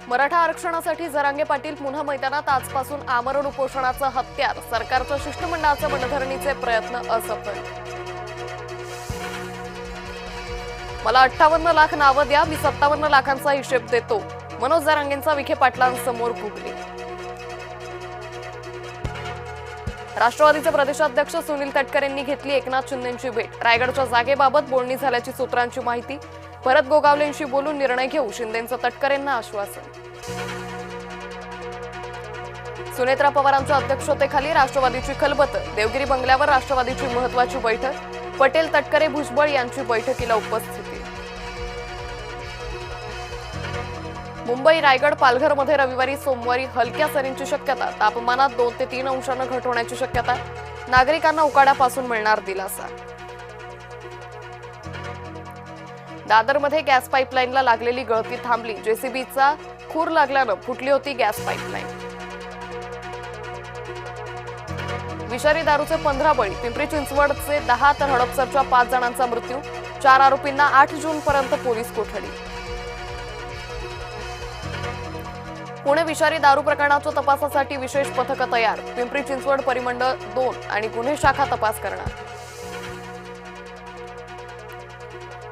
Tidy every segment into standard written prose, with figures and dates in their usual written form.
मराठा आरक्षणासाठी जरांगे पाटील पुन्हा मैदानात आजपासून आमरण उपोषणाचं हत्यार. सरकारच्या शिष्टमंडळाचे मनधरणीचे प्रयत्न असफल. मला 58 लाख नावं द्या, मी 57 लाखांचा हिशेब देतो. मनोज जरांगेंचा विखे पाटलांसमोर गुगली. राष्ट्रवादीचे प्रदेशाध्यक्ष सुनील तटकरे यांनी घेतली एकनाथ शिंदेंची भेट. रायगडच्या जागेबाबत बोलणी झाल्याची सूत्रांची माहिती. भरत गोगावलेंशी बोलून निर्णय घेऊ, शिंदेंचं तटकरेंना आश्वासन. सुनेत्रा पवारांच्या अध्यक्षतेखाली राष्ट्रवादीची खलबत. देवगिरी बंगल्यावर राष्ट्रवादीची महत्त्वाची बैठक. पटेल, तटकरे, भुजबळ यांची बैठकीला उपस्थिती. मुंबई, रायगड, पालघरमध्ये रविवारी सोमवारी हलक्या सरींची शक्यता. तापमानात 2 ते 3 अंशांनी घट होण्याची शक्यता. नागरिकांना उकाड्यापासून मिळणार दिलासा. दादरमध्ये गॅस पाईपलाईनला लागलेली गळती थांबली. जेसीबीचा खूर लागल्यानं फुटली होती गॅस पाईपलाईन. विषारी दारूचे 15 बळी. पिंपरी चिंचवडचे 10 तर हडपसरच्या 5 जणांचा मृत्यू. 4 आरोपींना 8 जूनपर्यंत पोलीस कोठडी. पुणे विषारी दारू प्रकरणाच्या तपासासाठी विशेष पथकं तयार. पिंपरी चिंचवड परिमंडळ 2 आणि गुन्हे शाखा तपास करणार.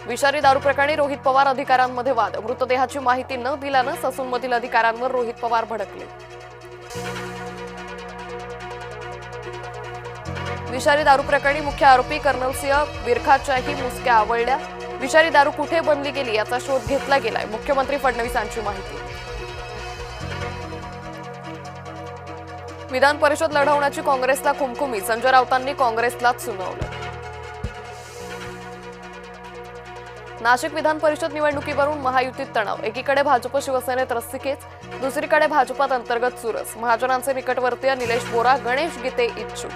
विषारी दारू प्रकरणी रोहित पवार अधिकाऱ्यांमध्ये वाद. मृतदेहाची माहिती न दिल्यानं ससूनमधील अधिकाऱ्यांवर रोहित पवार भडकले. विषारी दारू प्रकरणी मुख्य आरोपी कर्नल सिंह बिरखाच्याही मुसक्या आवळल्या. विषारी दारू कुठे बनली गेली याचा शोध घेतला गेलाय. मुख्यमंत्री फडणवीसांची माहिती. विधान परिषद लढवण्याची काँग्रेसला खुमखुमी. संजय राऊतांनी काँग्रेसलाच सुनावलं. नाशिक विधान परिषद निवडणुकीवरून महायुतीत तणाव. एकीकडे भाजप शिवसेनेत रस्सीखेच, दुसरीकडे भाजपात अंतर्गत चुरस. महाजनांचे निकटवर्तीय निलेश बोरा, गणेश गीते इच्छुक.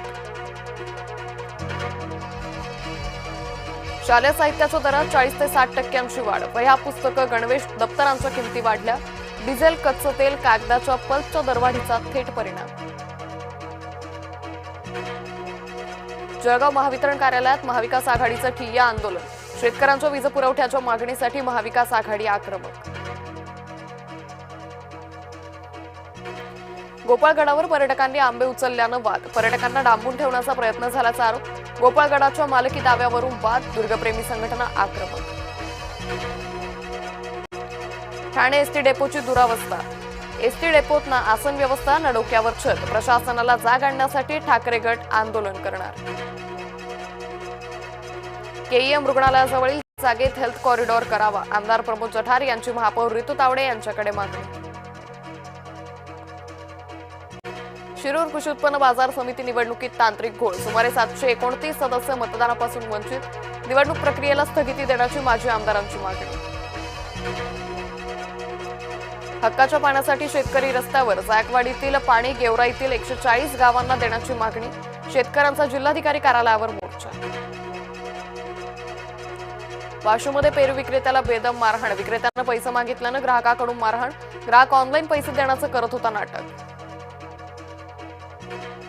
शालेय साहित्याच्या दरात 40 ते 60% वाढ. वह्या, पुस्तकं, गणवेश, दप्तरांच्या किमती वाढल्या. डिझेल, कच्चं तेल, कागदाच्या पल्पच्या दरवाढीचा थेट परिणाम. जळगाव महावितरण कार्यालयात महाविकास आघाडीचं ठिय्या आंदोलन. शेतकऱ्यांच्या वीज पुरवठ्याच्या मागणीसाठी महाविकास आघाडी आक्रमक. गोपाळगडावर पर्यटकांनी आंबे उचलल्यानं वाद. पर्यटकांना डांबून ठेवण्याचा प्रयत्न झाल्याचा आरोप. गोपाळगडाच्या मालकी दाव्यावरून वाद. दुर्गप्रेमी संघटना आक्रमक. ठाणे एसटी डेपोची दुरावस्था. एसटी डेपोत ना आसन व्यवस्था ना डोक्यावर छत. प्रशासनाला जाग आणण्यासाठी ठाकरे गट आंदोलन करणार. केईएम रुग्णालयाजवळील जागेत हेल्थ कॉरिडॉर करावा. आमदार प्रमोद जठार यांची महापौर रितू तावडे यांच्याकडे मागणी. शिरूर कृषी उत्पन्न बाजार समिती निवडणुकीत तांत्रिक घोळ. सुमारे 729 सदस्य मतदानापासून वंचित. निवडणूक प्रक्रियेला स्थगिती देण्याची माजी आमदारांची मागणी. हक्काच्या पाण्यासाठी शेतकरी रस्त्यावर. जायकवाडीतील पाणी गेवराईतील 140 गावांना देण्याची मागणी. शेतकऱ्यांचा जिल्हाधिकारी कार्यालयावर मोर्चा. वाशीमध्ये पेरू विक्रेत्याला बेदम मारहाण. विक्रेत्यानं पैसे मागितल्यानं ग्राहकाकडून मारहाण. ग्राहक ऑनलाईन पैसे देण्याचं करत होता नाटक.